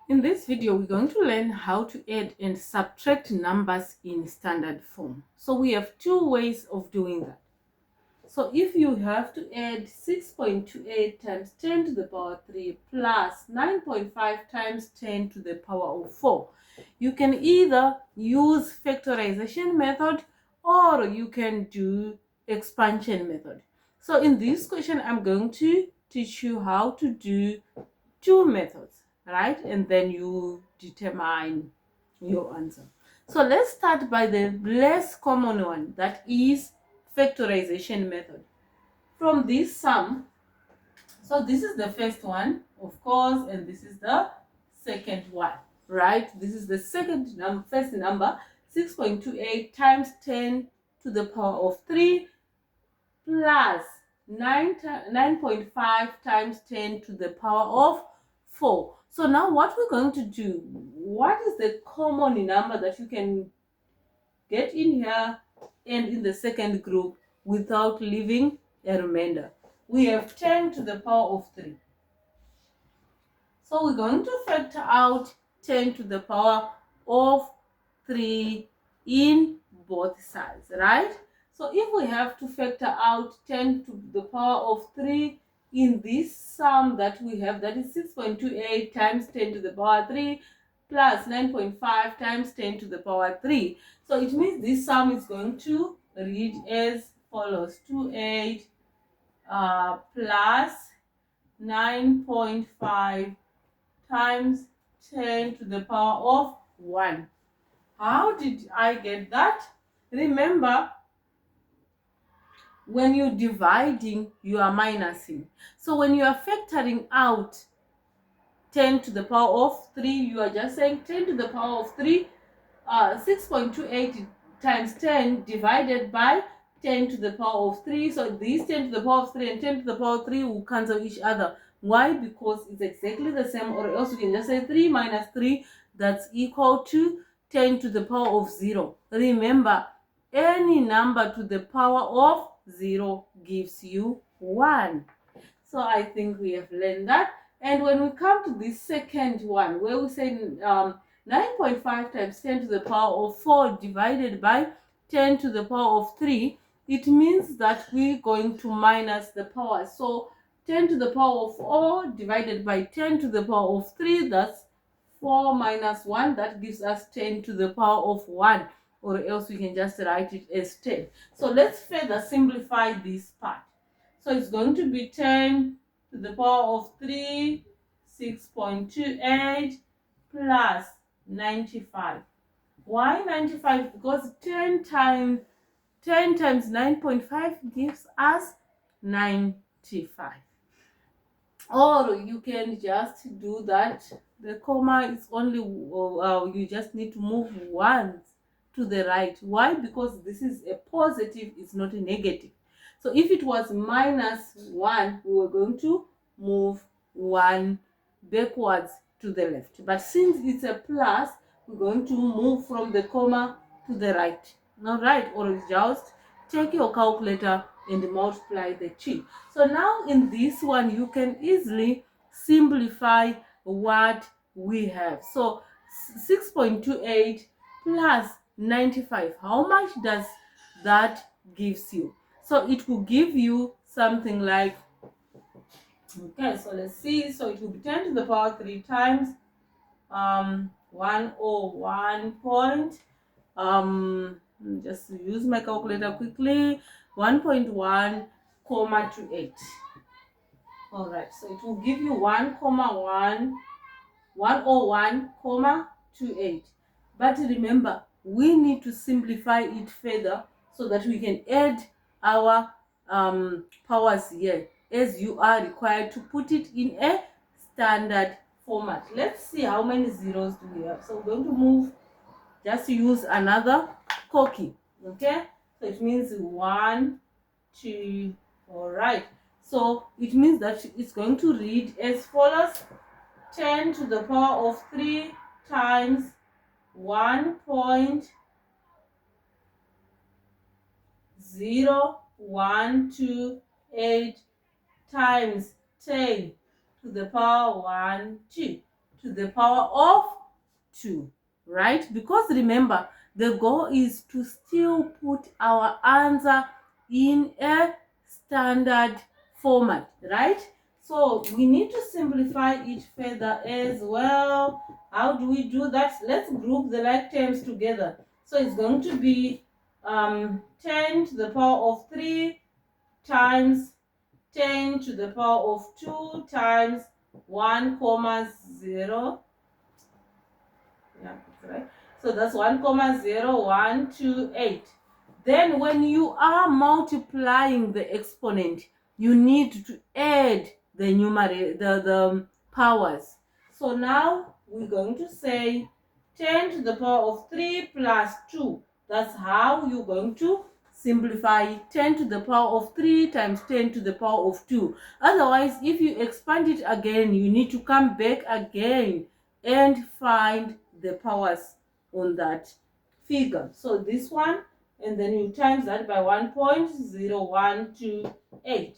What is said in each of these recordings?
In this video, we're going to learn how to add and subtract numbers in standard form. So we have two ways of doing that. So if you have to add 6.28 times 10 to the power 3 plus 9.5 times 10 to the power of 4, you can either use factorization method or you can do expansion method. So in this question, I'm going to teach you how to do two methods, right? And then you determine your answer. So let's start by the less common one, that is factorization method. From this sum, so this is the first one, of course, and this is the second one, right? This is the first number, 6.28 times 10 to the power of 3 plus 9.5 times 10 to the power of 4. So now what we're going to do, what is the common number that you can get in here and in the second group without leaving a remainder? We have 10 to the power of 3. So we're going to factor out 10 to the power of 3 in both sides, right? So if we have to factor out 10 to the power of 3 in this sum that we have, that is 6.28 times 10 to the power 3 plus 9.5 times 10 to the power 3. So it means this sum is going to read as follows: 28 plus 9.5 times 10 to the power of 1. How did I get that? Remember, when you're dividing, you are minusing. So when you are factoring out 10 to the power of 3, you are just saying 10 to the power of 3, 6.28 times 10 divided by 10 to the power of 3. So these 10 to the power of 3 and 10 to the power of 3 will cancel each other. Why? Because it's exactly the same, or else you can just say 3 minus 3, that's equal to 10 to the power of 0. Remember, any number to the power of 0 gives you 1. So I think we have learned that. And when we come to the second one, where we say 9.5 times 10 to the power of 4 divided by 10 to the power of 3, it means that we're going to minus the power. So 10 to the power of 4 divided by 10 to the power of 3, that's 4 minus 1, that gives us 10 to the power of 1, or else we can just write it as 10. So let's further simplify this part. So it's going to be 10 to the power of 3, 6.28 plus 95. Why 95? Because 10 times 9.5 gives us 95. Or you can just do that. The comma is only, you just need to move once to the right. Why? Because this is a positive, it's not a negative. So if it was minus 1, we were going to move 1 backwards to the left. But since it's a plus, we're going to move from the comma to the right. All right, or just take your calculator and multiply the 2. So now in this one, you can easily simplify what we have. So 6.28 plus 95, how much does that gives you? So it will give you something like, okay, so let's see. So it will be 10 to the power 3 times 101 point, just use my calculator quickly, 1.1 comma 28. All right, so it will give you 101 comma 28. But remember, we need to simplify it further so that we can add our powers here, as you are required to put it in a standard format. Let's see how many zeros do we have. So we're going to move, just use another cookie. Okay, so it means 1, 2. All right, so it means that it's going to read as follows: 10 to the power of 3 times 1.0128 times 10 to the power 1, 2 to the power of 2, right? Because remember, the goal is to still put our answer in a standard format, right? So we need to simplify it further as well. How do we do that? Let's group the like terms together. So it's going to be 10 to the power of 3 times 10 to the power of 2 times 1 comma 0. Yeah, that's right. So that's 1 comma 0, 1, 2, 8. Then when you are multiplying the exponent, you need to add the numerator, the powers. So now we're going to say 10 to the power of 3 plus 2. That's how you're going to simplify 10 to the power of 3 times 10 to the power of 2. Otherwise, if you expand it again, you need to come back again and find the powers on that figure. So this one, and then you times that by 1.0128.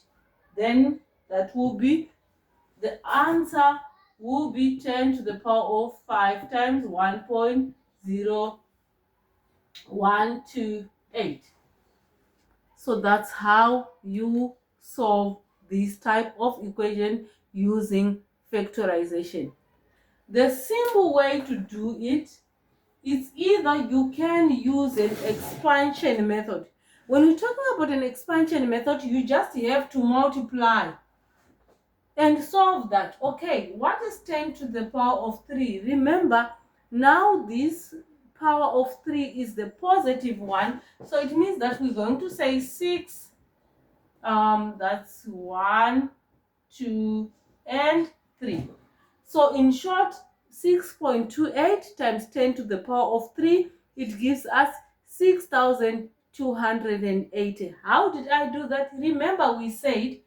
Then that will be, the answer will be 10 to the power of 5 times 1.0128. So that's how you solve this type of equation using factorization. The simple way to do it is either you can use an expansion method. When we talk about an expansion method, you just have to multiply and solve that. Okay, what is 10 to the power of 3? Remember, now this power of 3 is the positive one, so it means that we're going to say 6. That's 1, 2, and 3. So in short, 6.28 times 10 to the power of 3, it gives us 6,280. How did I do that? Remember, we said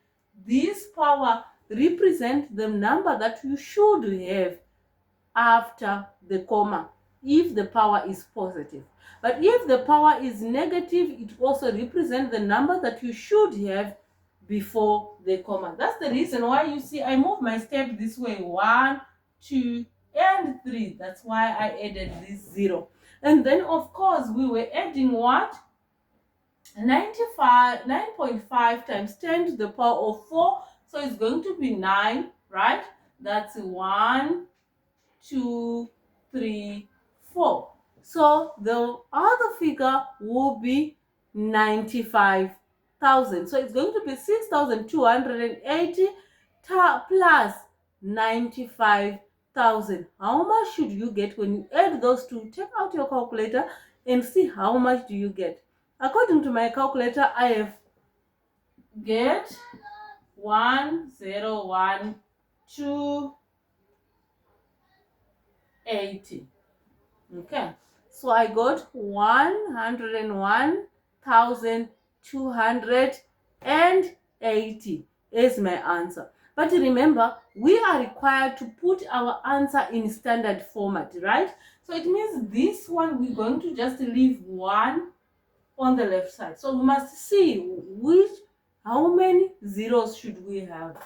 this power represents the number that you should have after the comma if the power is positive. But if the power is negative, it also represents the number that you should have before the comma. That's the reason why you see I move my step this way: 1, 2, and 3. That's why I added this 0. And then of course we were adding what? 9.5 times 10 to the power of 4. So it's going to be 9, right? That's 1, 2, 3, 4. So the other figure will be 95,000. So it's going to be 6,280 plus 95,000. How much should you get when you add those two? Take out your calculator and see how much do you get. According to my calculator, I have get 1,012,80. Okay, so I got 101,280 is my answer. But remember, we are required to put our answer in standard format, right? So it means this one we're going to just leave 1 on the left side. So we must see how many zeros should we have.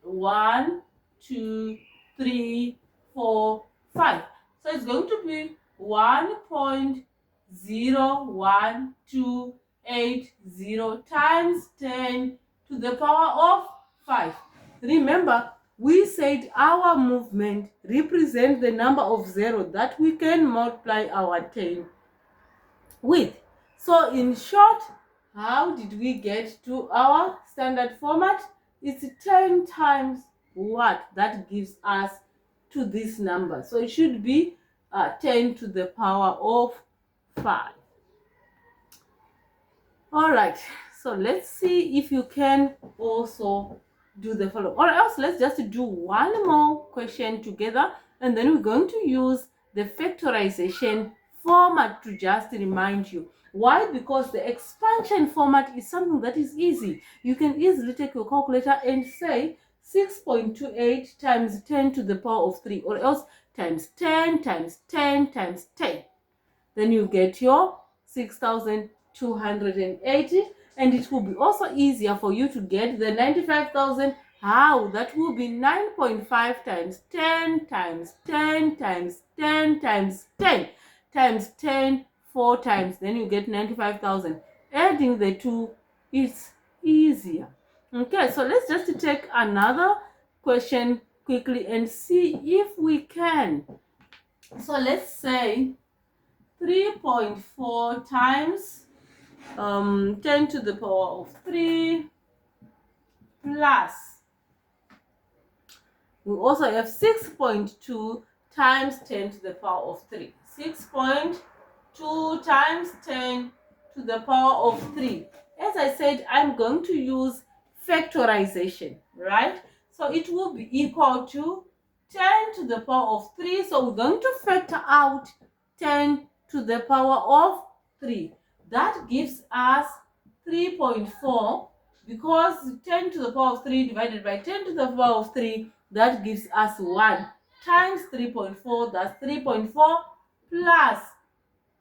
1, 2, 3, 4, 5. So it's going to be 1.01280 times 10 to the power of 5. Remember, we said our movement represents the number of 0 that we can multiply our 10 with. So in short, how did we get to our standard format? It's 10 times what? That gives us to this number. So it should be 10 to the power of 5. All right, so let's see if you can also do the following. Or else let's just do one more question together, and then we're going to use the factorization format to just remind you. Why? Because the expansion format is something that is easy. You can easily take your calculator and say 6.28 times 10 to the power of 3, or else times 10 times 10 times 10. Then you get your 6,280, and it will be also easier for you to get the 95,000 How? That will be 9.5 times 10 times 10 times 10 times 10 times 10 4 times. Then you get 95,000. Adding the two is easier. Okay, so let's just take another question quickly and see if we can. So let's say 3.4 times 10 to the power of 3 plus, we also have 6.2 times 10 to the power of 3. 6.2 times 10 to the power of 3. As I said, I'm going to use factorization, right? So it will be equal to 10 to the power of 3. So we're going to factor out 10 to the power of 3. That gives us 3.4, because 10 to the power of 3 divided by 10 to the power of 3, that gives us 1, times 3.4, that's 3.4, plus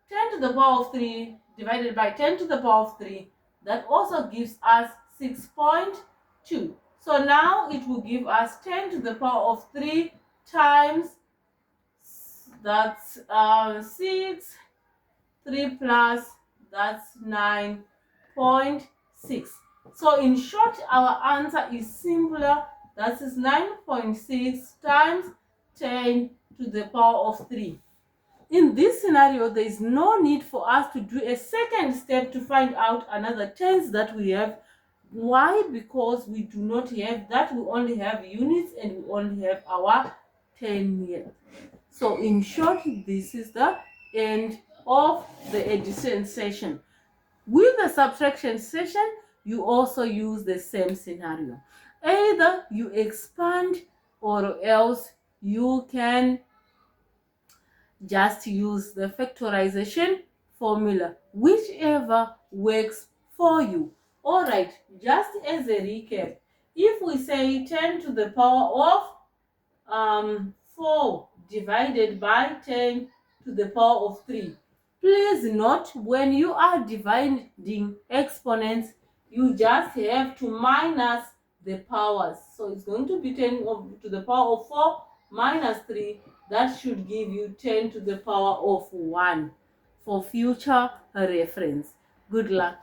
10 to the power of 3 divided by 10 to the power of 3, that also gives us 6.2. So now it will give us 10 to the power of 3 times, that's 6, 3 plus, that's 9.6. So in short, our answer is simpler. That is 9.6 times 10 to the power of 3. In this scenario, there is no need for us to do a second step to find out another tens that we have. Why? Because we do not have that. We only have units and we only have our 10 here. So in short, this is the end of the addition session. With the subtraction session, you also use the same scenario. Either you expand or else you can just use the factorization formula, whichever works for you. All right, just as a recap, if we say 10 to the power of 4 divided by 10 to the power of 3. Please note, when you are dividing exponents, you just have to minus the powers. So it's going to be 10 to the power of 4 minus 3. That should give you 10 to the power of 1 for future reference. Good luck.